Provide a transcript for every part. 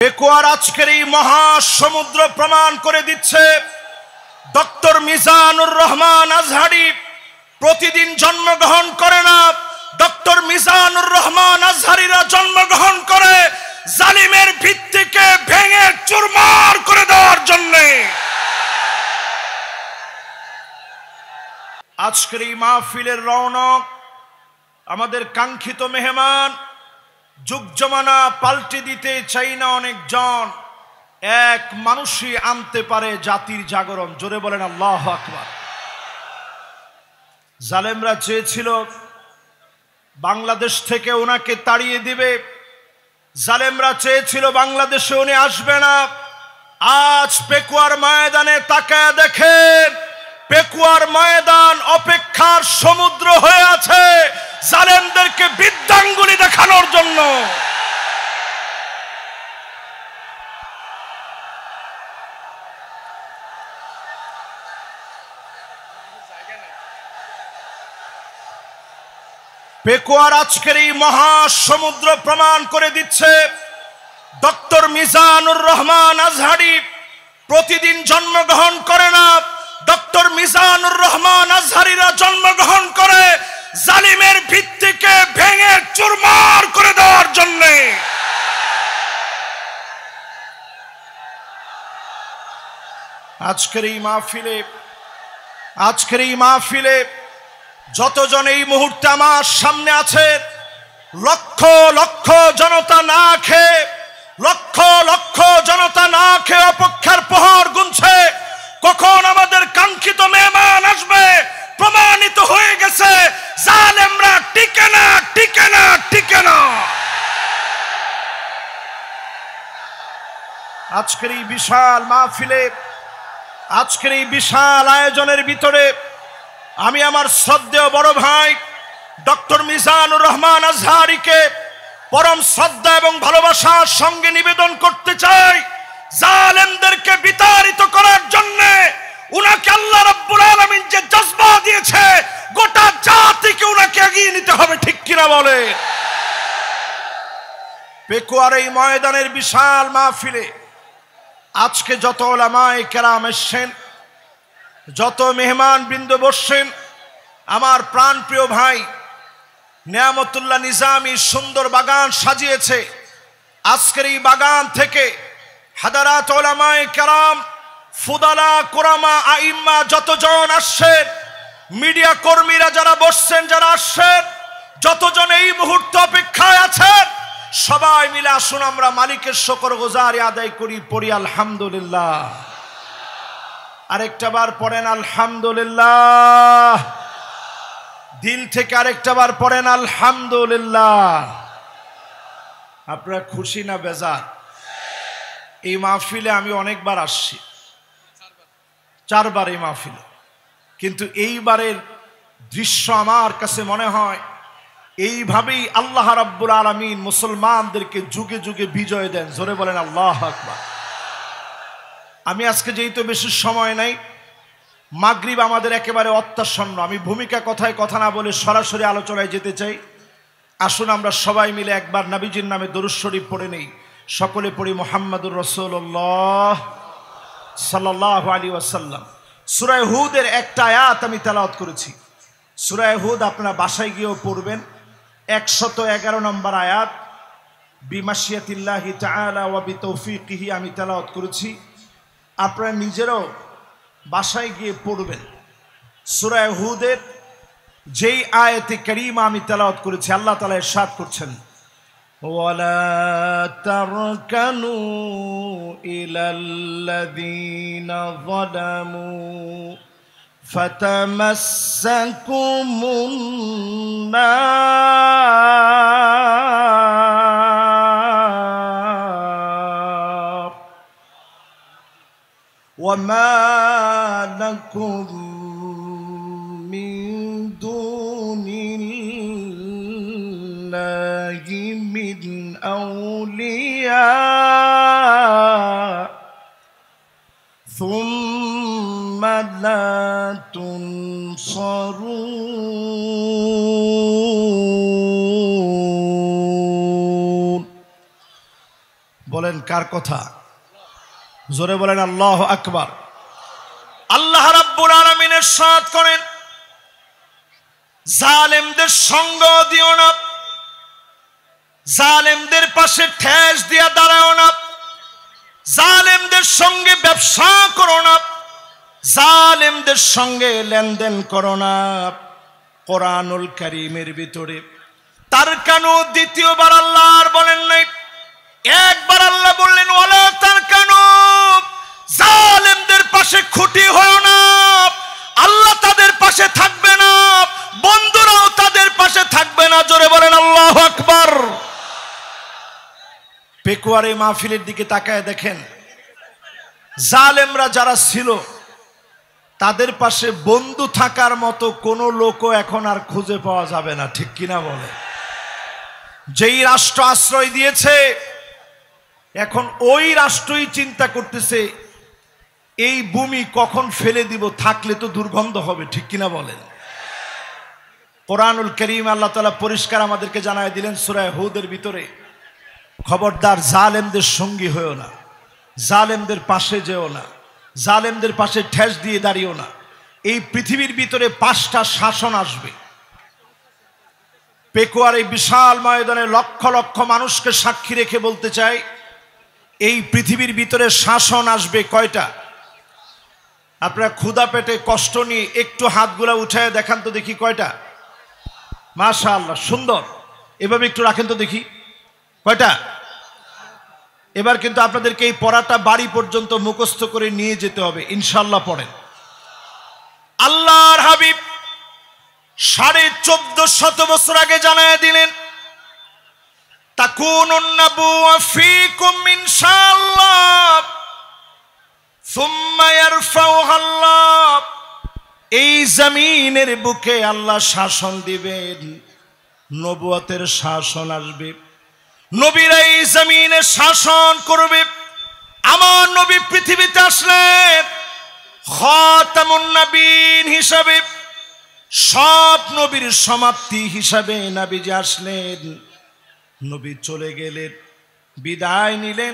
পেকুয়ার আজকের এই মহাসমুদ্র প্রমাণ করে দিচ্ছে ডক্টর মিজানুর রহমান আজহারি প্রতিদিন জন্মগ্রহণ করে না। ডক্টর মিজানুর রহমান আজহারিরা জন্মগ্রহণ করে জালিমের ভিত্তিকে ভেঙে চুরমার করে দেওয়ার জন্য। আজকের এই মাহফিলের রৌনক আমাদের কাঙ্ক্ষিত মেহমান, যুগ জমানা পাল্টে দিতে চাই না অনেকজন, এক মানুষই আনতে পারে জাতির জাগরণ। জোরে বলেন আল্লাহু আকবার। জালেমরা চেয়েছিল বাংলাদেশ থেকে ওনাকে তাড়িয়ে দিবে, জালেমরা চেয়েছিল বাংলাদেশে উনি আসবে না। আজ পেকুয়ার ময়দানে তাকায় দেখেন, পেকুয়ার ময়দান অপেক্ষার সমুদ্র হয়ে আছে জালেমদেরকে বিদ্যাঙ্গুলি দেখানোর জন্য। পেকুয়ার আজকের এই মহাসমুদ্র প্রমাণ করে দিচ্ছে ডক্টর মিজানুর রহমান আজহারি প্রতিদিন জন্মগ্রহণ করে না। ডক্টর মিজানুর রহমান আজহারিরা জন্মগ্রহণ করে জালিমের ভিত্তিকে ভেঙে চুরমার করে দেওয়ার জন্য। আজকের এই মাহফিলে যতজন এই মুহূর্তে আমার সামনে আছে, লক্ষ লক্ষ জনতা না খেয়ে, লক্ষ লক্ষ জনতা না খেয়ে অপেক্ষার প্রহর গুনছে কখন আমাদের কাঙ্ক্ষিত মেহমান আসবে। প্রমাণিত হয়ে গেছে জালেমরা টিকে না, টিকে না, টিকে না। আজকের এই বিশাল মাহফিলে, আজকের এই বিশাল আয়োজনের ভিতরে আমি আমার শ্রদ্ধেয় বড় ভাই ডক্টর মিজানুর রহমান আজহারিকে পরম শ্রদ্ধা এবং ভালোবাসার সঙ্গে নিবেদন করতে চাই, জালেমদেরকে বিতাড়িত করার জন্য উনাকে আল্লাহ রাব্বুল আলামিন যে জজবা দিয়েছে গোটা জাতিকে উনাকে এগিয়ে নিতে হবে, ঠিক কিনা বলে। পেকুয়ার এই ময়দানের বিশাল মাহফিলে আজকে যত উলামায়ে কেরাম এসেছেন, যত মেহমান বৃন্দ বসছেন, আমার প্রাণ প্রিয় ভাই নিয়ামতুল্লাহ নিজামী সুন্দর বাগান সাজিয়েছে। আজকের এই বাগান থেকে হাদারাত উলামায়ে কেরাম, ফুদালা, কুরামা, আইম্মা যতজন আসছেন, মিডিয়া কর্মীরা যারা বসছেন, যারা আসছেন, যতজন এই মুহূর্তে অপেক্ষায় আছেন, সবাই মিলে আসুন আমরা মালিকের শুকরগুজারি আদায় করি, পড়ি আলহামদুলিল্লাহ। আরেকটা বার পড়েন আলহামদুলিল্লাহ, দিল থেকে আরেকটা বার পড়েন আলহামদুলিল্লাহ। আপনারা খুশি না বেজার? এই মাহফিলে আমি অনেকবার আসছি, 4 বার এই মাহফিলে, কিন্তু এইবারের দৃশ্য আমার কাছে মনে হয় এইভাবেই আল্লাহ রাব্বুল আলামিন মুসলমানদেরকে যুগে যুগে বিজয় দেন। জোরে বলেন আল্লাহু আকবার। আমি আজকে যেহেতু বেশি সময় নাই, মাগরিব আমাদের একেবারে অত্যাসন্ন, আমি ভূমিকা কথায় কথা না বলে সরাসরি আলোচনায় যেতে চাই। আসুন আমরা সবাই মিলে একবার নবীজির নামে দরুদ শরীফ পড়ে নেই। সকলে পড়ি মুহাম্মাদুর রাসূলুল্লাহ সাল্লাল্লাহু আলাইহি ওয়াসাল্লাম। সূরা হুদের একটা আয়াত আমি তেলাওয়াত করেছি, সূরা হুদ আপনারা বাসায় গিয়েও পড়বেন। 111 নম্বর আয়াত, বিমাশিয়াতিল্লাহি তাআলা ওয়া বিতৌফিকিহি আমি তেলাওয়াত করেছি, আপনারা নিজেরাও বাসায় গিয়ে পড়বেন। সূরা হুদের যেই আয়াতে কারীমা আমি তেলাওয়াত করেছি, আল্লাহ তাআলা ইরশাদ করছেন, ওয়ালা তারকানু ইলাল্লাযীনা যালামু ফাতামাসসাকুমুন নার ওয়ামা লাকুম মিন দুনিল্লাহি মিন আউলিয়া সুম্মা লা তুনসারুন। বলেন বলেন কার কথা? জোরে বলেন আল্লাহু আকবার। আল্লাহ রাব্বুল আলামিন ইরশাদ করেন, জালেমদের সঙ্গ দিও না, জালেমদের পাশে ঠেস দিয়া দাঁড়াও না, জালেমদের সঙ্গে ব্যবসা করো না, জালেমদের সঙ্গে লেনদেন করো না। কোরআনুল কারীমের ভিতরে তার কানু দ্বিতীয়বার আল্লাহ আর বলেন নাই, একবার আল্লাহ বললেন ওয়ালা তার কানু, জালেমদের পাশে খুঁটি হয়ো না। আল্লাহ তাদের পাশে থাকবে না, বন্ধুরাও তাদের পাশে থাকবে না। জোরে বলেন আল্লাহু আকবার। পেকুয়ার এই মাহফিলের দিকে তাকায় দেখেন, জালেমরা যারা ছিল তাদের পাশে বন্ধু থাকার মতো কোনো লোকও এখন আর খুঁজে পাওয়া যাবে না, ঠিক কিনা বলে? যেই রাষ্ট্র আশ্রয় দিয়েছে এখন ওই রাষ্ট্রই চিন্তা করতেছে এই ভূমি কখন ফেলে দিব, থাকলে তো দুর্গন্ধ হবে, ঠিক কিনা বলেন? কোরআনুল কারীম আল্লাহ তাআলা পরিষ্কার আমাদেরকে জানায় দিলেন সূরা হুদের ভিতরে, খবরদার জালেমদের সঙ্গী হয়েও না, জালেমদের পাশে যেও না, জালেমদের পাশে ঠেস দিয়ে দাঁড়িও না। এই পৃথিবীর ভিতরে 5টা শাসন আসবে। পেকুয়ার এই বিশাল ময়দানে লক্ষ লক্ষ মানুষকে সাক্ষী রেখে বলতে চাই, এই পৃথিবীর ভিতরে শাসন আসবে কয়টা? আপনারা ক্ষুধা পেটে কষ্ট নিয়ে একটু হাতগুলা উঠায় দেখান তো দেখি কয়টা? মাশাআল্লাহ, সুন্দর। এভাবে একটু রাখেন তো দেখি কয়টা। এবার কিন্তু আপনাদেরকে এই পড়াটা বাড়ি পর্যন্ত মুখস্থ করে নিয়ে যেতে হবে, ইনশাআল্লাহ পড়েন। আল্লাহর হাবিব 1450 বছর আগে জানায় দিলেন, তাকুনুন নাবুওয়া ফীকুম ইনশাআল্লাহ সুম্মা ইয়ারফাউহা আল্লাহ। এই জমিনের বুকে আল্লাহ শাসন দিবেন, নবুয়তের শাসন আসবে, নবীরা এই জমিনে শাসন করবে। আমার নবী পৃথিবীতে আসলেন খাতামুন নবীন হিসাবে, সব নবীর সমাপ্তি হিসাবে নবীজি আসলেন। নবী চলে গেলেন, বিদায় নিলেন।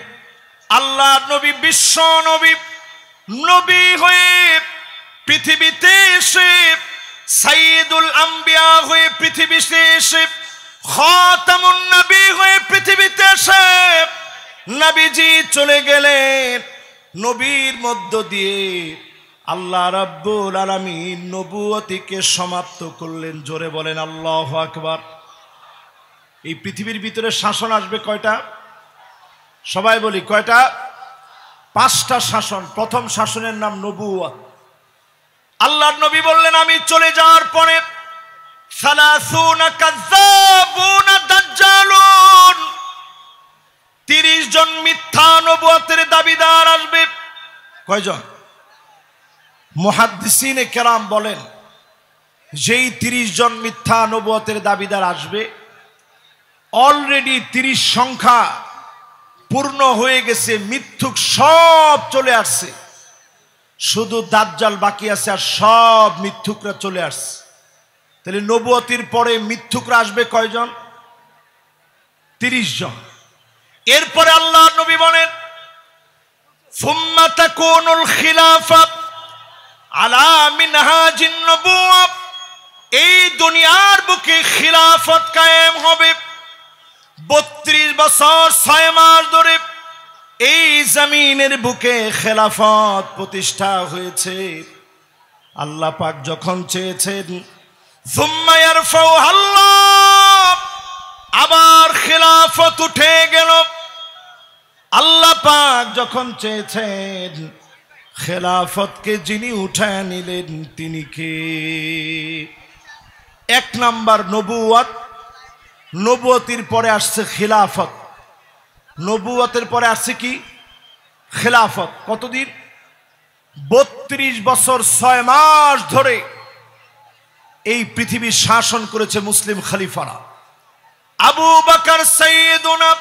আল্লাহ নবী বিশ্ব নবী, নবী হয়ে পৃথিবীতে এসে, সাইয়্যিদুল আম্বিয়া হয়ে পৃথিবীতে এসে, খাতামুন নবী হয়ে পৃথিবীতে এসে নবীজি চলে গেলেন। নবীর মধ্য দিয়ে আল্লাহ রাব্বুল আলামিন নবুয়তিকে সমাপ্ত করলেন। জোরে বলেন আল্লাহু আকবার। এই পৃথিবীর ভিতরে শাসন আসবে কয়টা? সবাই বলি কয়টা? 5টা শাসন। প্রথম শাসনের নাম নবুয়ত। আল্লাহর নবী বললেন আমি চলে যাওয়ার পরে 30 কাযযাবুন দাজ্জালুন, 30 জন মিথ্যা নবুয়তের দাবিদার আসবে। কয়জন? মুহাদ্দিসিনে কেরাম বলেন যেই 30 জন মিথ্যা নবুয়তের দাবিদার আসবে, অলরেডি 30 সংখ্যা পূর্ণ হয়ে গেছে, মিথ্যুক সব চলে আসছে, শুধু দাজ্জাল বাকি আছে, আর সব মিথ্যুকরা চলে আসছে। তাহলে নবুয়তির পরে মিথ্যুকরা আসবে কয়জন? 30 জন। এরপরে আল্লাহ নবী বলেন সুম্মা তাকুনুল খিলাফা আলা মিনহাজিন নবুওয়া, এই দুনিয়ার বুকে খিলাফত কায়েম হবে। 32 বছর 6 মাস ধরে এই জমিনের বুকে খেলাফত প্রতিষ্ঠা হয়েছে। আল্লাহ পাক যখন চেয়েছেন সুম্মা ইয়ারফাউহা আল্লাহ, আবার খেলাফত উঠে গেল। আল্লাহ পাক যখন চেয়েছেন খেলাফতকে যিনি উঠায় নিলেন তিনি কে? 1 নাম্বার নবুয়ত। নবুয়তির পরে আসছে খিলাফত। নবুয়তের পরে আসছে কি? খিলাফত। কতদিন? 32 বছর 6 মাস ধরে এই পৃথিবী শাসন করেছে মুসলিম খলিফারা। আবু বকর সাইয়্যিদুনা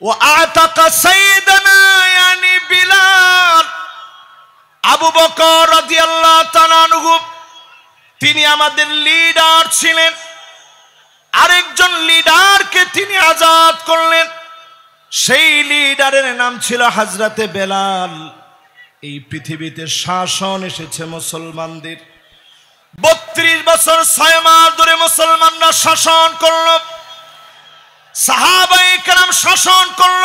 ওয়া আতাকা সাইয়্যিদানা ইয়ানি বিলাল। আবু বকর রাদিয়াল্লাহু তাআলা আনহু তিনি আমাদের লিডার ছিলেন, আরেকজন লিডারকে তিনি আজাদ করলেন। সেই লিডারের নাম ছিল হযরতে বেলাল। এই পৃথিবীতে শাসন এসেছে মুসলমানদের। 32 বছর 6 মাস ধরে মুসলমানরা শাসন করল, সাহাবায়ে কেরাম শাসন করল,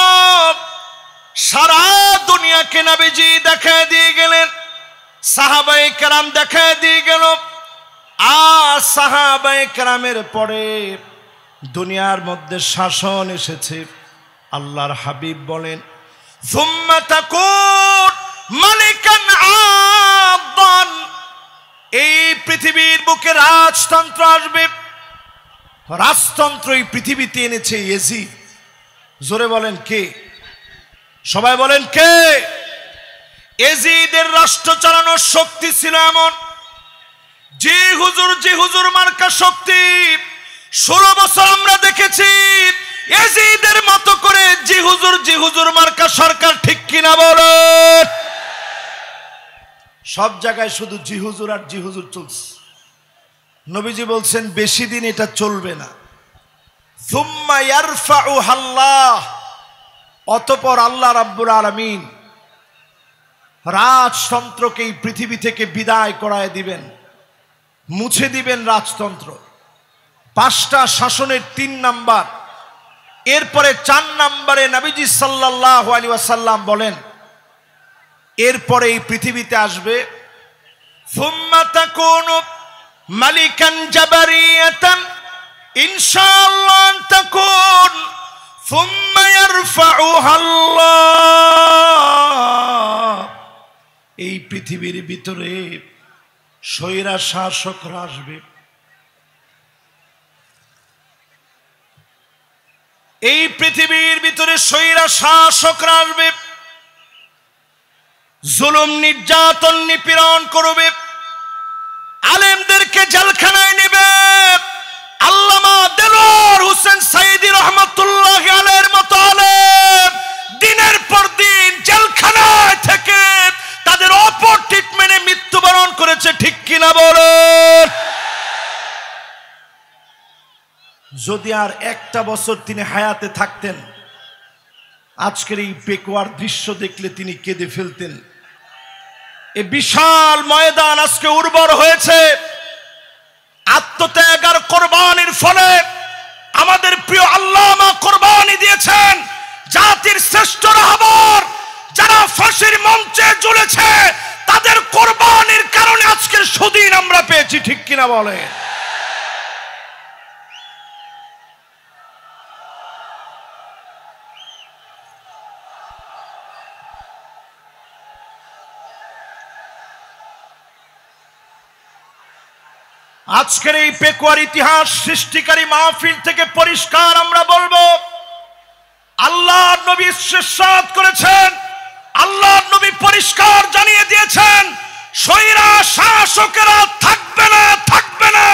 সারা দুনিয়াকে নবীজি দেখায় দিয়ে গেলেন, সাহাবায়ে কেরাম দেখায় দিয়ে গেল। আর সাহাবায়ে কেরামের পরে দুনিয়ার মধ্যে শাসন এসেছে। আল্লাহর হাবিব বলেন, সুম্মা তাকুন মালিকান আদান, এই পৃথিবীর বুকে রাজতন্ত্র আসবে। রাজতন্ত্র এই পৃথিবীতে এনেছে ইয়াজিদ। জোরে বলেন কে? সবাই বলেন কে? ইয়াজিদের রাষ্ট্র চালানোর শক্তি ছিল এমন, যে হুজুর মার্কা শক্তি 16 বছর আমরা দেখেছি ইয়াজিদের মতো করে জি হুজুর মার্কা সরকার, ঠিক কিনা বলেন? সব জায়গায় শুধু জি হুজুর আর জি হুজুর চলছে। নবীজি বলছেন বেশি দিন এটা চলবে না। সুম্মা ইয়ারফাউহা আল্লাহ, অতঃপর আল্লাহ রাব্বুল আলামিন রাজতন্ত্রকে এই পৃথিবী থেকে বিদায় করায় দিবেন, মুছে দিবেন রাজতন্ত্র। 5টা শাসনের 3 নাম্বার। এরপরে 4 নম্বরে নবীজি সাল্লাল্লাহু আলাইহি ওয়াসাল্লাম বলেন, এরপরে এই পৃথিবীতে আসবে সুম্মা তাকুনু মালিকান জাবারিয়াতান ইনশাআল্লাহ তাকুন সুম্মা ইয়ারফাউহা আল্লাহ। এই পৃথিবীর ভিতরে স্বৈরা শাসকরা আসবে। এই পৃথিবীর ভিতরে স্বৈরা শাসকরা আসবে, জুলুম নির্যাতন নিপীড়ন করবে, আলেমদেরকে জেলখানায় নেবে। আল্লামা দেলোয়ার হোসেন সাইদি রহমাতুল্লাহি আলাইহির মতো আলেম দিনের পর দিন জেলখানায় থেকে তাদের অপর ট্রিটমেন্টে মৃত্যুবরণ করেছে, ঠিক কিনা বলেন? যদি আর একটা বছর তিনি হায়াতে থাকতেন, আজকের এই পেকুয়ার দৃশ্য দেখলে তিনি কেঁদে ফেলতেন। এই বিশাল ময়দান আজকে উর্বর হয়েছে আত্মত্যাগ আর কোরবানির ফলে। আমাদের প্রিয় আল্লামা কোরবানি দিয়েছেন। জাতির শ্রেষ্ঠ রাহবার যারা ফাঁসির মঞ্চে ঝুলেছে, তাদের কোরবানির কারণে আজকের সুদিন আমরা পেয়েছি, ঠিক কিনা বলে? আজকের এই পেকুয়ার ইতিহাস সৃষ্টিকারী মাহফিল থেকে পরিষ্কার আমরা বলবো, আল্লাহর নবী ইরশাদ করেছেন, আল্লাহর নবী পরিষ্কার জানিয়ে দিয়েছেন, স্বৈরা শাসকেরা থাকবে না, থাকবে না।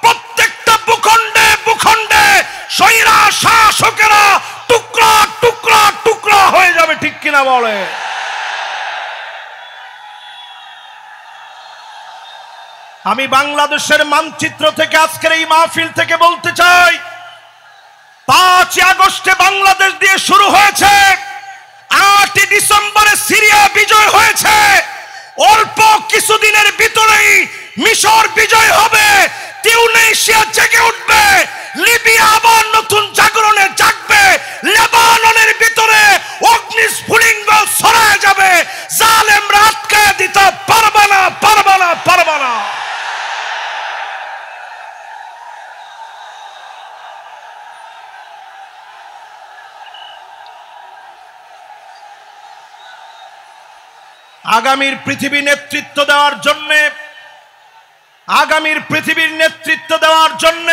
প্রত্যেকটা ভূখণ্ডে ভূখণ্ডে স্বৈরা শাসকেরা টুকরা টুকরা টুকরা হয়ে যাবে, ঠিক কিনা বলে? আমি বাংলাদেশের মানচিত্র থেকে আজকের এই মাহফিল থেকে বলতে চাই, 5 আগস্টে বাংলাদেশ দিয়ে শুরু হয়েছে, 8 ডিসেম্বরে সিরিয়া বিজয় হয়েছে, অল্প কিছুদিনের ভিতরেই মিশর বিজয় হবে, তিউনিসিয়া জেগে উঠবে, লিবিয়া আবার নতুন জাগরণে জাগবে, লেবাননের ভিতরে অগ্নিস্ফুলিঙ্গ ছড়ায় যাবে, জালেমরা আটকায় দিতে পারবে না, পারবে না, পারবে না। আগামীর পৃথিবী নেতৃত্ব দেওয়ার জন্য, আগামীর পৃথিবীর নেতৃত্ব দেওয়ার জন্য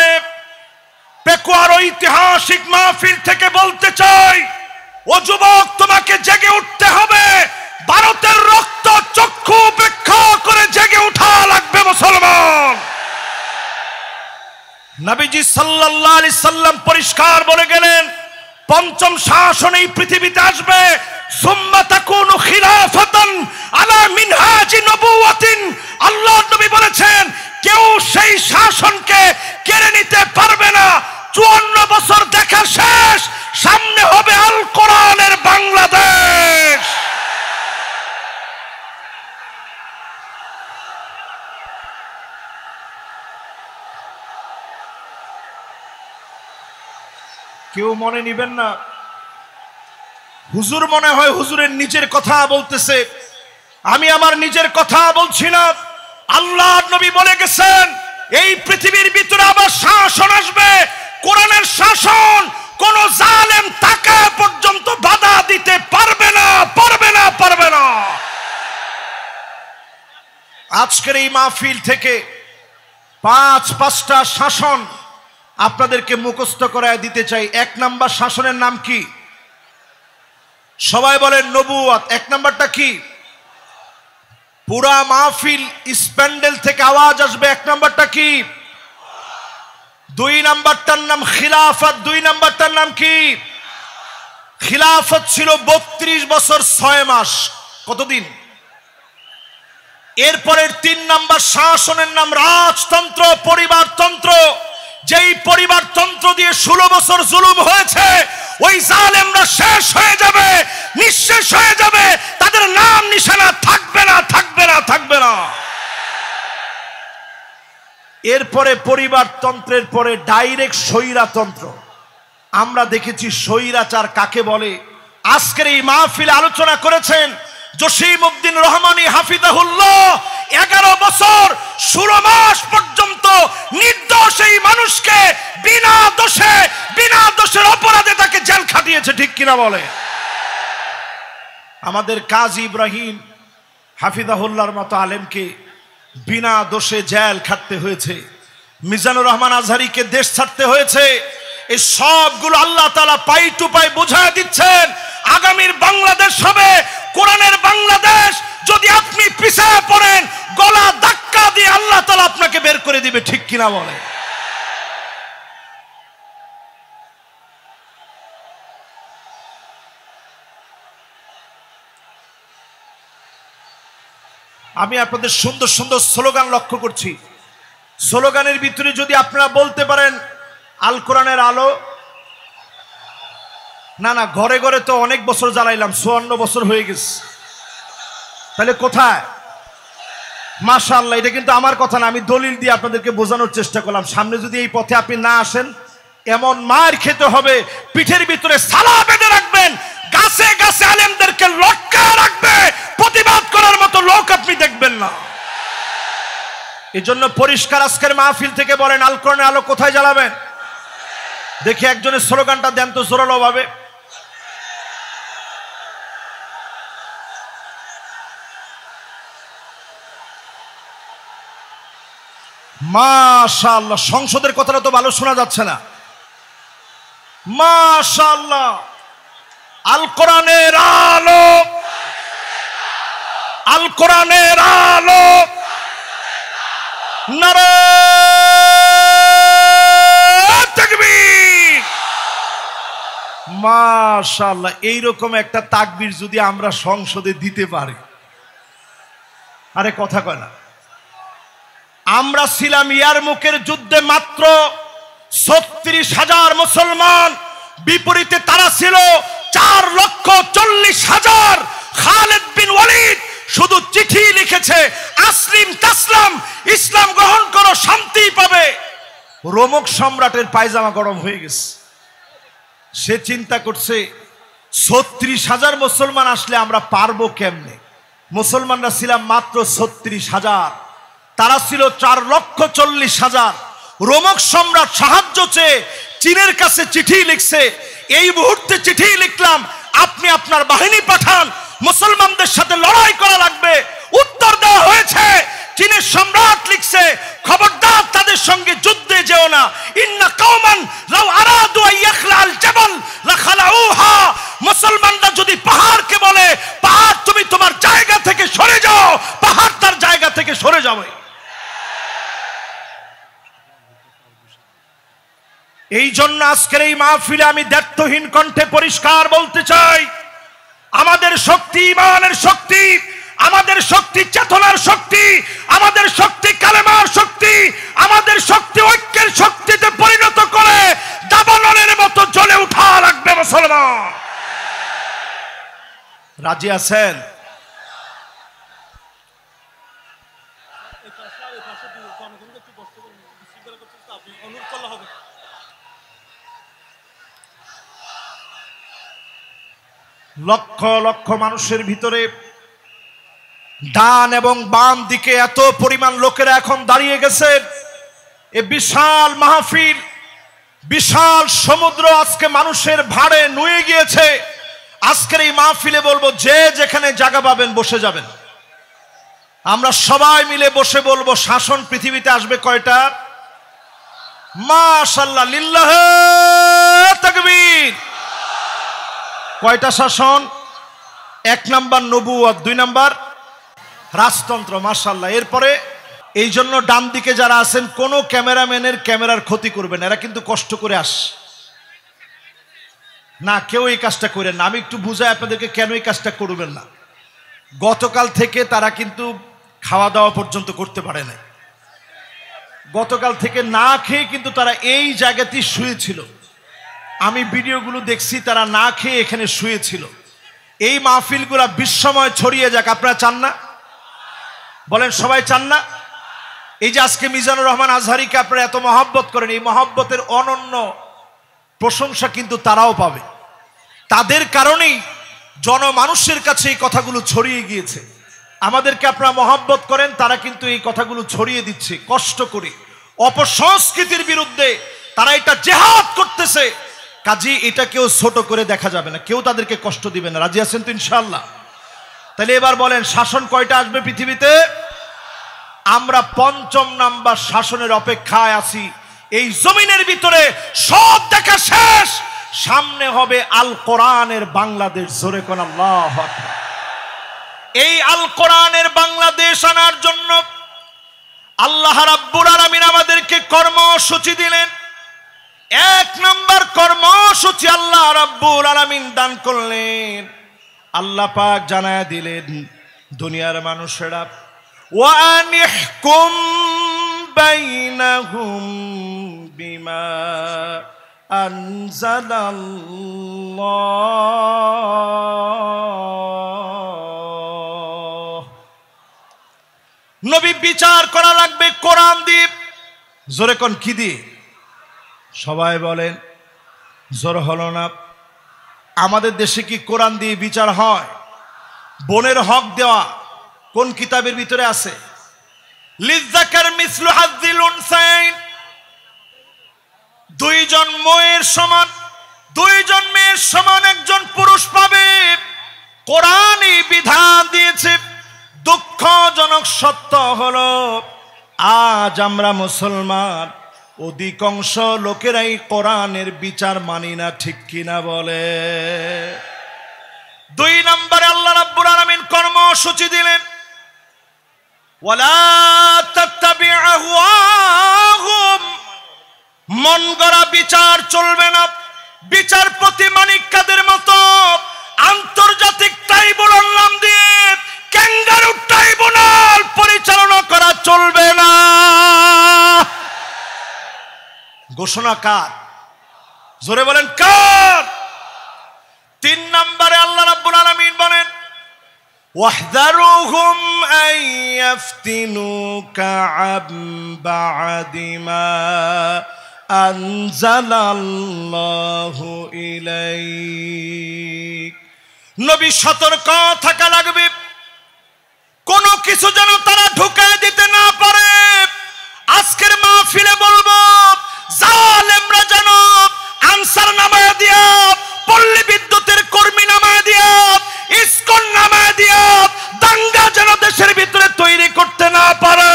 পেকুয়ার ঐতিহাসিক মাহফিল থেকে বলতে চাই, ও যুবক, তোমাকে জেগে উঠতে হবে। ভারতের রক্ত চক্ষু উপেক্ষা করে জেগে উঠা লাগবে মুসলমান। নবীজি সাল্লাল্লাহু আলাইহি সাল্লাম পরিষ্কার বলে গেলেন, 5ম শাসন এই পৃথিবীতে আসবে, সুম্মা তাকুনু খিলাফাতান আলা মিনহাজি নবুওয়াতিন। আল্লাহর নবী বলেছেন, কেউ সেই শাসনকে কেড়ে নিতে পারবে না। 54 বছর দেখা শেষ, সামনে হবে আল কোরআন। কেউ মনে নিবেন না। হুজুর মনে হয় হুজুরের নিজের কথা বলতেছে, আমি আমার নিজের কথা বলছি না। আল্লাহর নবী বলে গেছেন এই পৃথিবীর ভিতরে আবার শাসন আসবে, কোরআনের শাসন। কোন জালেম তাকা পর্যন্ত বাধা দিতে পারবে না, পারবে না, পারবে না। আজকের এই মাহফিল থেকে পাঁচটা শাসন আপনাদেরকে মুখস্থ করায় দিতে চাই। 1 নাম্বার শাসনের নাম কি? সবাই বলেন নবুয়ত। 1 নাম্বারটা কি? পুরা মাহফিল স্প্যান্ডেল থেকে আওয়াজ আসবে। 1 নাম্বারটা কি? 2 নাম্বারটার নাম খিলাফত। 2 নাম্বারটার নাম কি? খিলাফত ছিল 32 বছর 6 মাস। কতদিন? এরপরের 3 নাম্বার শাসনের নাম রাজতন্ত্র, পরিবারতন্ত্র। যেই পরিবারতন্ত্র দিয়ে 16 বছর জুলুম হয়েছে, ওই জালেমরা শেষ হয়ে যাবে, নিঃশেষ হয়ে যাবে, তাদের নাম নিশানা থাকবে না, থাকবে না, থাকবে না। এরপরে পরিবারতন্ত্রের পরে ডাইরেক্ট স্বৈরাতন্ত্র। আমরা দেখেছি স্বৈরাচার কাকে বলে। আজকের এই মাহফিলে আলোচনা করেছেন জসিমউদ্দিন রহমানী হাফিজাহুল্লাহ। 11 বছর 16 মাস পর্যন্ত নির্দোষ এই মানুষকে বিনা দোষের অপরাধে তাকে জেল খাটিয়েছে, ঠিক কিনা বলে? আমাদের কাজী ইব্রাহিম হাফিজাহুল্লাহর মতো আলেমকে বিনা দোষে জেল খাটতে হয়েছে, মিজানুর রহমান আজহারীকে দেশ ছাড়তে হয়েছে। এই সবগুলো আল্লাহ তাআলা পাই টু পাই বুঝায় দিচ্ছেন। আগামীর বাংলাদেশ হবে কোরআনের বাংলাদেশ। যদি আপনি পিছায় পড়েন, গলা ধাক্কা দিয়ে আল্লাহ তাআলা আপনাকে বের করে দিবে, ঠিক কিনা বলে? আমি আপনাদের সুন্দর সুন্দর স্লোগান লক্ষ্য করছি। স্লোগানের ভিতরে যদি আপনারা বলতে পারেন আল কোরআনের আলো, না না, ঘরে ঘরে তো অনেক বছর জ্বালাইলাম, 54 বছর হয়ে গেছে, তাহলে কোথায়? মাশাআল্লাহ, এটা কিন্তু আমার কথা না, আমি দলিল দিয়ে আপনাদেরকে বোঝানোর চেষ্টা করলাম। সামনে যদি এই পথে আপনি না আসেন, এমন মার খেতে হবে, পিঠের ভিতরে সালা বেঁধে রাখবেন, গাছে গাছে আলেমদেরকে লটকায় রাখবে, প্রতিবাদ করার মতো লোক আপনি দেখবেন না। এজন্য পরিষ্কার আজকের মাহফিল থেকে বলেন আল কোরআনের আলো কোথায় জ্বালাবেন? দেখি একজনের স্লোগানটা দেন তো জোরালো ভাবে। মাশাআল্লাহ, সংসদের কথাটা তো ভালো শোনা যাচ্ছে না। মাশাআল্লাহ, আল কোরআনের আলো, আল কোরআনের আলো, নারে তাকবীর। মাশাআল্লাহ, এইরকম একটা তাকবীর যদি আমরা সংসদে দিতে পারি, আরে কথা কয় না। আমরা ছিলাম ইয়ারমুকের যুদ্ধে মাত্র 36,000 মুসলমান, বিপরীতে তারা ছিল 4,40,000। খালিদ বিন ওয়ালিদ শুধু চিঠি লিখেছে, আসলিম তাসলাম, ইসলাম গ্রহণ করো, শান্তি পাবে। রোমক সম্রাটের পায়জামা গরম হয়ে গেছে। সে চিন্তা করছে 36,000 মুসলমান আসলে আমরা পারবো কেমনে? মুসলমানরা ছিলাম মাত্র 36,000, তারা ছিল 4,40,000। রোমক সম্রাট সাহায্য চেয়ে চীনের কাছে চিঠি লিখছে, এই মুহূর্তে চিঠি লিখলাম, আপনি আপনার বাহিনী পাঠান, মুসলমানদের সাথে লড়াই করা লাগবে। উত্তর দেওয়া হয়েছে, চীনের সম্রাট লিখছে, খবরদার তাদের সঙ্গে যুদ্ধে যেও না। ইন্না কওমান লাউ আরাদু আইয়াখলাল জাবাল লাখালাউহা। মুসলমানরা যদি পাহাড়কে বলে, পাহাড় তুমি তোমার জায়গা থেকে সরে যাও, পাহাড় তার জায়গা থেকে সরে যাবে। এই জন্য আজকের এই মাহফিলে আমি দায়িত্বহীন কণ্ঠে পরিষ্কার বলতে চাই, আমাদের শক্তি ইমানের শক্তি, আমাদের শক্তি চেতনার শক্তি, আমাদের শক্তি কালেমার শক্তি, আমাদের শক্তি ঐক্যের শক্তিতে পরিণত করে দাবানলের মতো জ্বলে উঠা লাগবে মুসলমান। রাজি আছেন? লক্ষ লক্ষ মানুষের ভিতরে ডান এবং বাম দিকে এত পরিমাণ লোকেরা এখন দাঁড়িয়ে গেছে। এ বিশাল মাহফিল, বিশাল সমুদ্র আজকে মানুষের ভাড়ে নুয়ে গিয়েছে। আজকের এই মাহফিলে বলবো, যে যেখানে জায়গা পাবেন বসে যাবেন। আমরা সবাই মিলে বসে বলবো, শাসন পৃথিবীতে আসবে কয়টা? মাশাআল্লাহ, লিল্লাহ তাকবীর। কয়টা শাসন? 1 নাম্বার নবুয়ত, 2 নাম্বার রাজতন্ত্র। মাশাআল্লাহ। এরপরে এই জন্য ডান দিকে যারা আছেন, কোন ক্যামেরাম্যানের ক্যামেরার ক্ষতি করবেন। এরা কিন্তু কষ্ট করে আসে না, কেউ এই কাজটা করেন না। আমি একটু বুঝাই আপনাদেরকে কেন এই কাজটা করবেন না। গতকাল থেকে তারা কিন্তু খাওয়া দাওয়া পর্যন্ত করতে পারে না। গতকাল থেকে না খেয়ে কিন্তু তারা এই জায়গাতেই শুয়েছিল। আমি ভিডিওগুলো দেখছি, তারা না খেয়ে এখানে শুয়েছিল। এই মাহফিলগুলা বিশ্বময় ছড়িয়ে যাক, আপনারা চান না? বলেন, সবাই চান না? এই যে আজকে মিজানুর রহমান আজহারিকে আপনারা এত মহব্বত করেন, এই মহব্বতের অনন্য প্রশংসা কিন্তু তারাও পাবে। তাদের কারণেই জনমানুষের কাছে এই কথাগুলো ছড়িয়ে গিয়েছে। আমাদেরকে আপনারা মহব্বত করেন, তারা কিন্তু এই কথাগুলো ছড়িয়ে দিচ্ছে কষ্ট করে। অপসংস্কৃতির বিরুদ্ধে তারা এটা জেহাদ করতেছে। কাজী এটা কেউ ছোট করে দেখা যাবে না, কেউ তাদেরকে কষ্ট দিবে না। রাজি আছেন তো ইনশাআল্লাহ? তাহলে এবার বলেন, শাসন কয়টা আসবে পৃথিবীতে? আমরা 5ম নাম্বার শাসনের অপেক্ষায় আছি। এই জমিনের ভিতরে সব দেখা শেষ, সামনে হবে আল কোরআনের বাংলাদেশ। জোরে কোন আল্লাহু আকবার। এই আল কোরআনের বাংলাদেশ আনার জন্য আল্লাহ রাব্বুল আলামিন আমাদেরকে কর্মসূচি দিলেন। 1 নাম্বার কর্মসূচি আল্লাহ রাব্বুল আলামিন দান করলেন। আল্লাহ পাক জানায়া দিলেন, দুনিয়ার মানুষেরা, ওয়া আনিহকুম বাইনাহুম বিমা আনজালাল্লাহ। নবী বিচার করা লাগবে কোরআন দিয়ে। জোরে কোন কি দিয়ে? সবাই বলেন, জোর হলো না। আমাদের দেশে কি কোরআন দিয়ে বিচার হয়? বোনের হক দেওয়া কোন কিতাবের ভিতরে আছে? লিযাকার মিসলু হাযিল উনসাইন। 2 জন মেয়ের সমান, 2 জন মেয়ের সমান একজন পুরুষ পাবে। কোরআনই বিধান দিয়েছে। দুঃখজনক সত্য হলো, আজ আমরা মুসলমান অধিকাংশ লোকেরাই কোরআনের বিচার মানি না। ঠিক কিনা বলে? 2 নম্বরে আল্লাহ রাব্বুল আলামিন কর্মসূচি দিলেন, ওয়ালা তাত্তাবি আহওয়াহুম। মন গড়া বিচার চলবে না। বিচারপতি মানিক কাদের মতো আন্তর্জাতিক ট্রাইব্যুনাল নাম দিয়ে ক্যাঙ্গারু ট্রাইব্যুনাল পরিচালনা করা চলবে না। ঘোষণা কার? জোরে বলেন, কার? 3 নম্বরে আল্লাহ রাব্বুল আলামিন বলেন, ওয়াহযারুহুম আইয়াফতিনুকা আন বা'দি মা আনজালাল্লাহু ইলাইক। নবী সতর্ক থাকা লাগবে, কোনো কিছু যেন তারা ঢুকায় দিতে না পারে। আজকের মাহফিলে বলবো, জালেমরা যেন আনসার নামায় দিয়া, পল্লী বিদ্যুতের কর্মী নামায় দিয়া, ইসকন নামায় দিয়া দাঙ্গা যেন দেশের ভিতরে তৈরি করতে না পারে।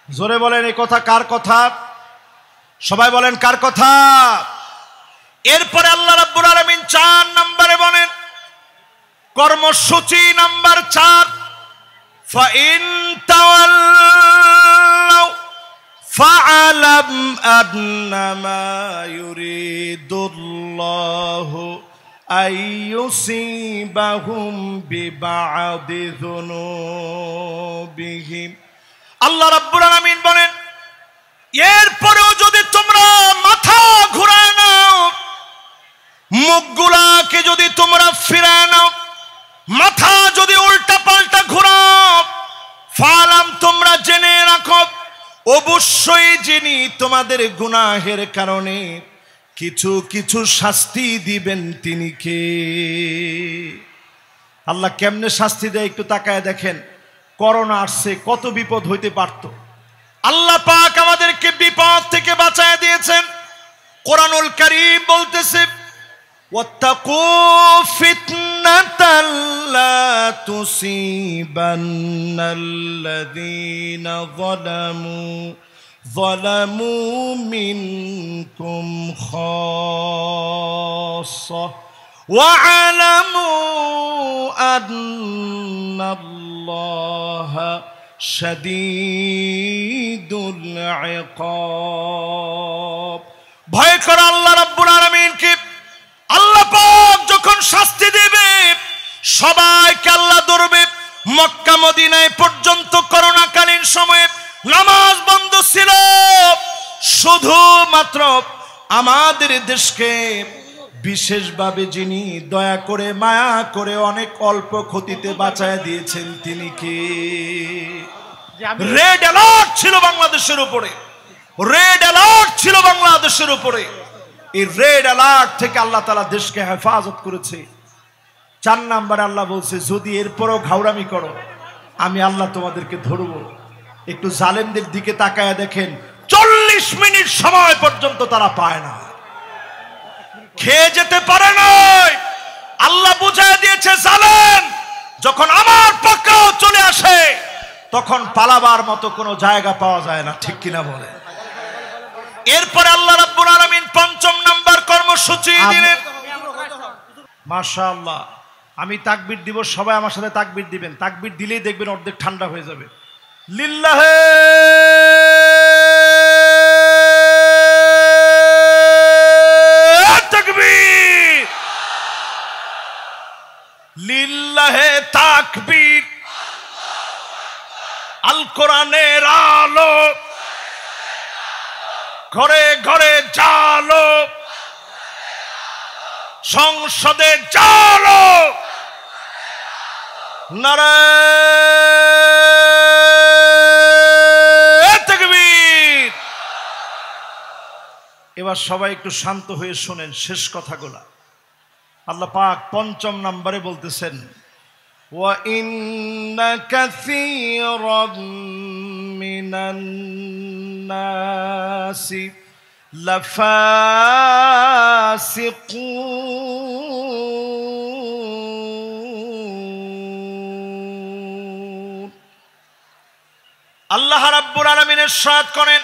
জোরে বলেন, এই কথা কার কথা? সবাই বলেন, কার কথা? এরপরে আল্লাহ রাব্বুল আলামিন 4 নম্বরে বলেন, কর্মসূচি নাম্বার 4, ফাইন তাওয়াল্লাউ ফাআলাম আন্নামা ইউরিদুল্লাহু আইয়ুসিবাহুম বিবা'দি যুনুবিহিম। আল্লাহ রাব্বুল আলামিন বলেন, এরপরেও যদি তোমরা মাথা ঘুরায় নাও, মুখগুলাকে যদি তোমরা ফিরায় নাও, মাথা যদি উল্টা পাল্টা ঘুরাও, ফালাম তোমরা জেনে রাখো, অবশ্যই যিনি তোমাদের গুনাহের কারণে কিছু কিছু শাস্তি দিবেন তিনি কে? আল্লাহ কেমনে শাস্তি দেয় একটু তাকায় দেখেন। করোনা আসছে, কত বিপদ হইতে পারত। আল্লাহ পাক আমাদেরকে বিপদ থেকে বাঁচায় দিয়েছেন। কোরআনুল কারীম বলতেছে, ওয়াত্তাকু ফিতনাতাল লা তুসিবান্নাল্লাযীনা যালামু মিনকুম খাসসা ওয়া'লামু আন্নাল্লাহা শাদীদুল ইকাব। ভয় কর আল্লাহ রাব্বুল আলামিনকে। আল্লাহ পাক যখন শাস্তি দেবে সবাইকে আল্লাহ ধরবে। মক্কা মদিনায় পর্যন্ত করোনাকালীন সময়ে নামাজ বন্ধ ছিল, শুধুমাত্র আমাদের দেশকে বিশেষভাবে যিনি দয়া করে মায়া করে অনেক অল্প ক্ষতিতে বাঁচায় দিয়েছেন তিনি কে? রেড অ্যালার্ট ছিল বাংলাদেশের উপরে, রেড অ্যালার্ট ছিল বাংলাদেশের উপরে। এই রেড অ্যালার্ট থেকে আল্লাহ তাআলা দেশকে হেফাজত করেছে। 4 নম্বরে আল্লাহ বলছে, যদি এরপরও ঘাউরামি করো আমি আল্লাহ তোমাদেরকে ধরব। একটু জালেমদের দিকে তাকায় দেখেন, 40 মিনিট সময় পর্যন্ত তারা পায় না, খেয়ে যেতে পারে না। আল্লাহ বুঝায় দিয়েছে, জালেম যখন আমার পক্ষেও চলে আসে তখন পালাবার মতো কোনো জায়গা পাওয়া যায় না, ঠিক কিনা বলে? এরপরে আল্লাহ রাব্বুল আলামিন 5 নম্বর কর্মসূচি দিলেন। মাশাআল্লাহ, আমি তাকবীর দিব, সবাই আমার সাথে তাকবীর দিবেন। তাকবীর দিলেই দেখবেন অর্ধেক ঠান্ডা হয়ে যাবে। লিল্লাহে তাকবীর, লিল্লাহে তাকবীর। আল কোরআনের আলো ঘরে ঘরে জালো, সংসদে জালো, নারায়ে তাকবীর। এবার সবাই একটু শান্ত হয়ে শোনেন শেষ কথাগুলা। আল্লাহ পাক 5 নম্বরে বলতেছেন, ওয়া ইন্না কাসীরাম মিনান নাসি লাফাসিকুন। আল্লাহ রাব্বুল আলামিন ইরশাদ করেন,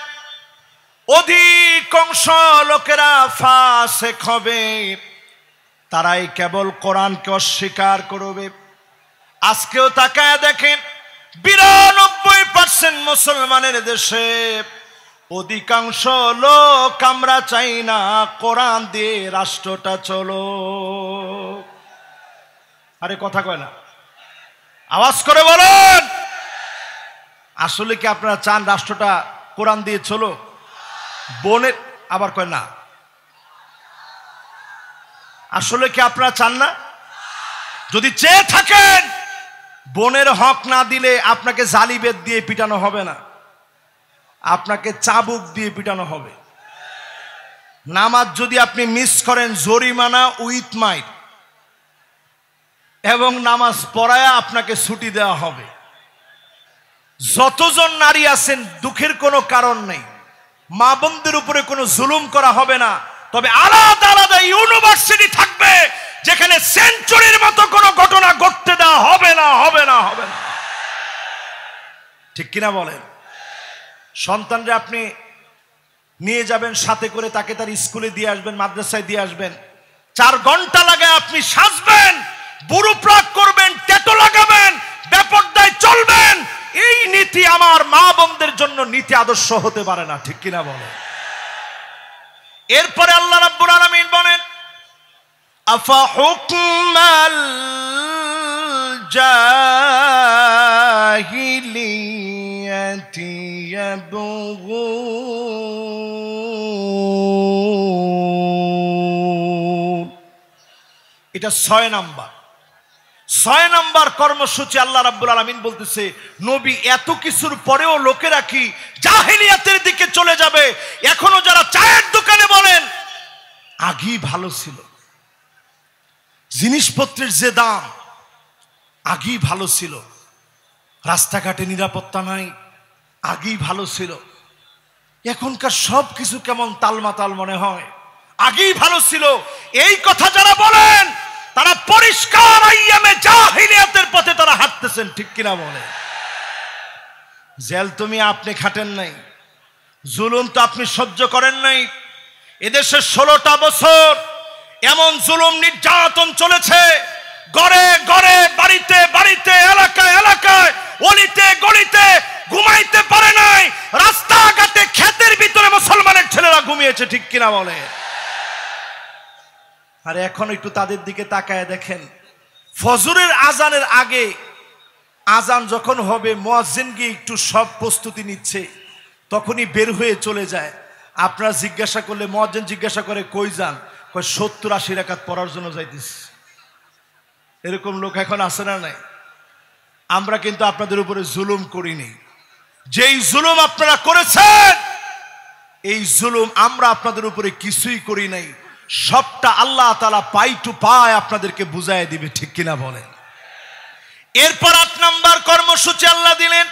অধিকাংশ লোকেরা ফাসিক হবে, তারাই কেবল কোরআনকে অস্বীকার করবে। আজকেও তাকায় দেখেন 92% মুসলমানের দেশে অধিকাংশ লোক আমরা চাই না কোরআন দিয়ে রাষ্ট্রটা চলো। আরে কথা কয় না, আওয়াজ করে বলেন। আসলে কি আপনারা চান রাষ্ট্রটা কোরআন দিয়ে চলো? বোনের আবার কয় না, আসলে কি আপনারা চান না? যদি চেয়ে থাকেন, বোনের হক না দিলে আপনাকে জালিবেদ দিয়ে পিটানো হবে না, আপনাকে চাবুক দিয়ে পিটানো হবে। নামাজ যদি আপনি মিস করেন, জরিমানা উইথ মাইট, এবং নামাজ পড়ায় আপনাকে ছুটি দেওয়া হবে। যতজন নারী আছেন দুঃখের কোনো কারণ নেই, মা বোনদের উপরে কোনো জুলুম করা হবে না। তবে আলাদা আলাদা ইউনিভার্সিটি থাকবে যেখানে সেঞ্চুরির মতো কোনো ঘটনা ঘটতে দেওয়া হবে না, হবে না, হবে না। ঠিক কিনা বলেন? সন্তানরে আপনি নিয়ে যাবেন সাথে করে, তাকে তার স্কুলে দিয়ে আসবেন, মাদ্রাসায় দিয়ে আসবেন। 4 ঘন্টা লাগে আপনি সাজবেন, বুড়ো প্রাক করবেন, ট্যাটু লাগাবেন, বেপরদায় চলবেন। এই নীতি আমার মা বোনদের জন্য নীতি আদর্শ হতে পারে না, ঠিক কিনা বলেন? এরপরে আল্লাহ রাব্বুল আলামিন বলেন, আফা হুকমাল জাহিলিয়াতি ইয়াবগুন। এটা 6 নাম্বার। 6 নম্বর কর্মসূচি আল্লাহ রাব্বুল আলামিন বলতেছে, নবী এত কিছুর পরেও লোকেরা কি জাহেলিয়াতের দিকে চলে যাবে? এখনো যারা চায়ের দোকানে বলেন আগেই ভালো ছিল, জিনিসপত্রের যে দাম আগেই ভালো ছিল, রাস্তাঘাটে নিরাপত্তা নাই আগেই ভালো ছিল, এখনকার সব কিছু কেমন তালমাতাল মনে হয়, আগেই ভালো ছিল, এই কথা যারা বলেন তারা পরিষ্কার আইয়ামে জাহিলিয়াতের পথে তারা হাঁটতেছেন, ঠিক কিনা বলে? জেল তুমি আপনি খাটেন নাই, জুলুম তো আপনি সহ্য করেন নাই। এদেশে 16টা বছর এমন জুলুম নির্যাতন চলেছে, ঘরে ঘরে, বাড়িতে বাড়িতে, এলাকায় এলাকায়, অলিতে গলিতে ঘুমাইতে পারে নাই, রাস্তাঘাটে ক্ষেতের ভিতরে মুসলমানের ছেলেরা ঘুমিয়েছে, ঠিক কিনা বলে? আর এখন একটু তাদের দিকে তাকায় দেখেন, ফজরের আজানের আগে আজান যখন হবে মুয়াজ্জিন গিয়ে একটু সব প্রস্তুতি নিচ্ছে, তখনই বের হয়ে চলে যায়। আপনারা জিজ্ঞাসা করলে মুয়াজ্জিন জিজ্ঞাসা করে কই যান, কয় 70-80 রাকাত পড়ার জন্য যাইতেছি। এরকম লোক এখন আছে না নাই? আমরা কিন্তু আপনাদের উপরে জুলুম করিনি, যেই জুলুম আপনারা করেছেন এই জুলুম আমরা আপনাদের উপরে কিছুই করি নাই, সবটা আল্লাহ তাআলা পাই টু পাই আপনাদেরকে বুঝায় দিবে, ঠিক কিনা বলেন? এরপর 8 নম্বর কর্মসূচি আল্লাহ দিলেন,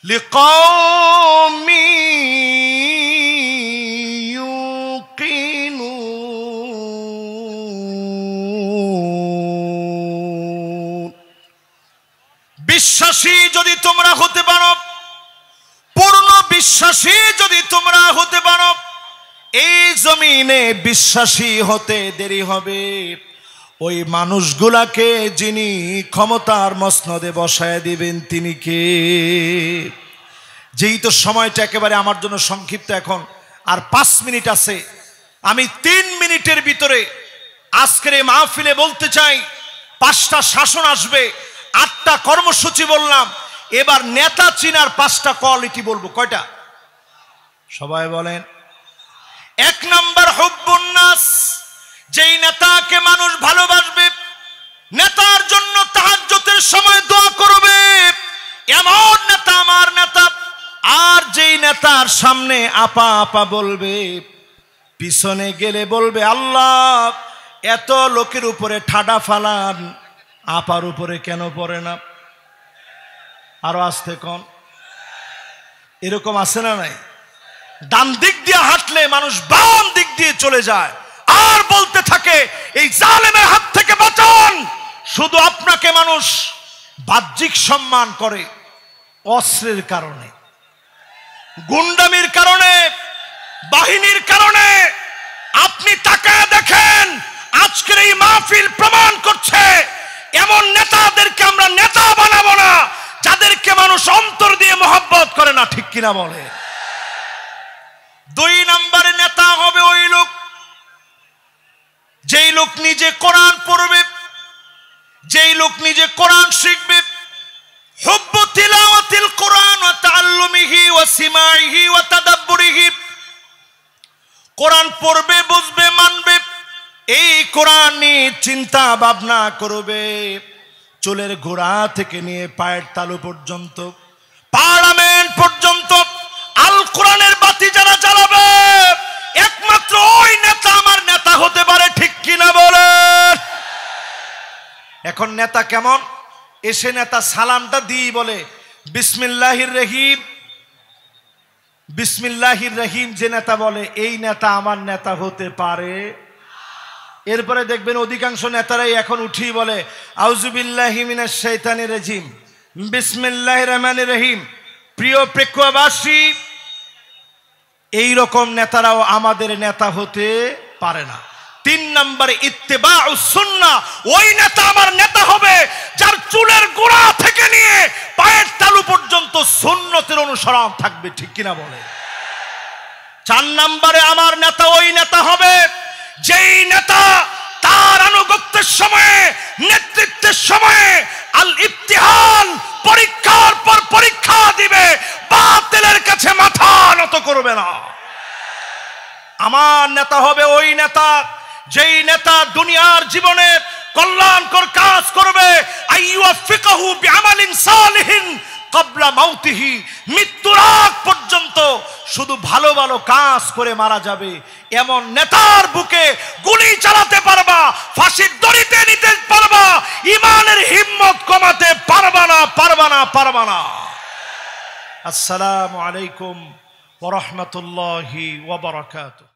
লিকাওমি ইউকিনুন। বিশ্বাসী যদি তোমরা হতে পারো, পূর্ণ বিশ্বাসী যদি তোমরা হতে পারো, এই জমিনে বিশ্বাসী হতে দেরি হবে ওই মানুষগুলাকে যিনি ক্ষমতার মসনদে বসায় দিবেন তিনি কে? যেই তো সময়টা একেবারে আমার জন্য সংক্ষিপ্ত, এখন আর 5 মিনিট আছে, আমি 3 মিনিটের ভিতরে আজকের এই মাহফিলে বলতে চাই, 5টা শাসন আসবে, 8টা কর্মসূচি বললাম, এবার নেতা চিনার 5টা কোয়ালিটি বলবো। কয়টা? সবাই বলেন। 1 নম্বর হুব্বুন নাস, যেই নেতাকে মানুষ ভালোবাসবে, নেতার জন্য তাহাজ্জুদের সময় দোয়া করবে, এমন নেতা আমার নেতা। আর যেই নেতার সামনে আপা আপা বলবে, পিছনে গেলে বলবে আল্লাহ এত লোকের উপরে ঠাডা ফালান, আপার উপরে কেন পড়ে না? আরো আসতে কোন? এরকম আছে না নাই? ডান দিক দিয়ে হাঁটলে মানুষ বাম দিক দিয়ে চলে যায়, আর বলতে থাকে এই জালেমের হাত থেকে বাঁচান। শুধু আপনাকে মানুষ বাহ্যিক সম্মান করে অস্ত্রের কারণে, গুন্ডামির কারণে, বাহিনীর কারণে। আপনি তাকায় দেখেন, আজকের এই মাহফিল প্রমাণ করছে এমন নেতাদেরকে আমরা নেতা বানাবো না যাদেরকে মানুষ অন্তর দিয়ে মহব্বত করে না, ঠিক কিনা বলে? 2 নম্বরে নেতা হবে ওই লোক, যেই লোক নিজে কোরআন পড়বে, যেই লোক নিজে কোরআন শিখবে। হুব্বু তিলাওয়াতিল কোরআন ওয়া তাআল্লুমিহি ওয়া সিমাইহি ওয়া তাদাব্বুরিহি, কোরআন পড়বে, বুঝবে, মানবে, এই কোরআন নিয়ে চিন্তা ভাবনা করবে, চুলের গোড়া থেকে নিয়ে পায়ের তালু পর্যন্ত, পার্লামেন্ট পর্যন্ত আল কোরআনের বাতি যারা জ্বালাবে, একমাত্র ওই নেতা আমার নেতা হতে পারে, ঠিক কিনা বলেন? এখন নেতা কেমন? এসে নেতা সালামটা দিয়ে বলে বিসমিল্লাহির রহিম, বিসমিল্লাহির রহিম যে নেতা বলে, এই নেতা আমার নেতা হতে পারে। এরপরে দেখবেন অধিকাংশ নেতারাই এখন উঠি বলে আউযুবিল্লাহি মিনাশ শাইতানির রাজিম, বিসমিল্লাহির রহমানির রহিম। প্রিয় প্রেক্ষাবাসী, এই রকম নেতারাও আমাদের নেতা হতে পারে না। 3 নম্বরে ইত্তেবাউস সুন্নাহ, ওই নেতা আমার নেতা হবে যার চুলের গোড়া থেকে নিয়ে পায়ের তালু পর্যন্ত সুন্নতের অনুসরণ থাকবে, ঠিক কিনা বলে? 4 নম্বরে আমার নেতা ওই নেতা হবে যেই নেতা তার আনুগত্যের সময়ে, নেতৃত্বের সময়ে আল ইবতিহান, পরীক্ষার পর পরীক্ষা দিবে, বাতিলের কাছে মাথা নত করবে না। আমার নেতা হবে ওই নেতা যেই নেতা দুনিয়ার জীবনে কল্যাণকর কাজ করবে, আইয়ুফিকাহু বিআমালিন সালিহিন ক্বাবলা মাউতিহি, মৃত্যুর আগ পর্যন্ত শুধু ভালো ভালো কাজ করে মারা যাবে এমন নেতার বুকে গুলি চালাতে পারবা, ফাঁসির দড়িতে নিতে পারবা, ঈমানের হিম্মত কমাতে পারবা না, পারবা না, পারবা না। আসসালামু আলাইকুম ওয়া রাহমাতুল্লাহি ওয়া বারাকাতুহু।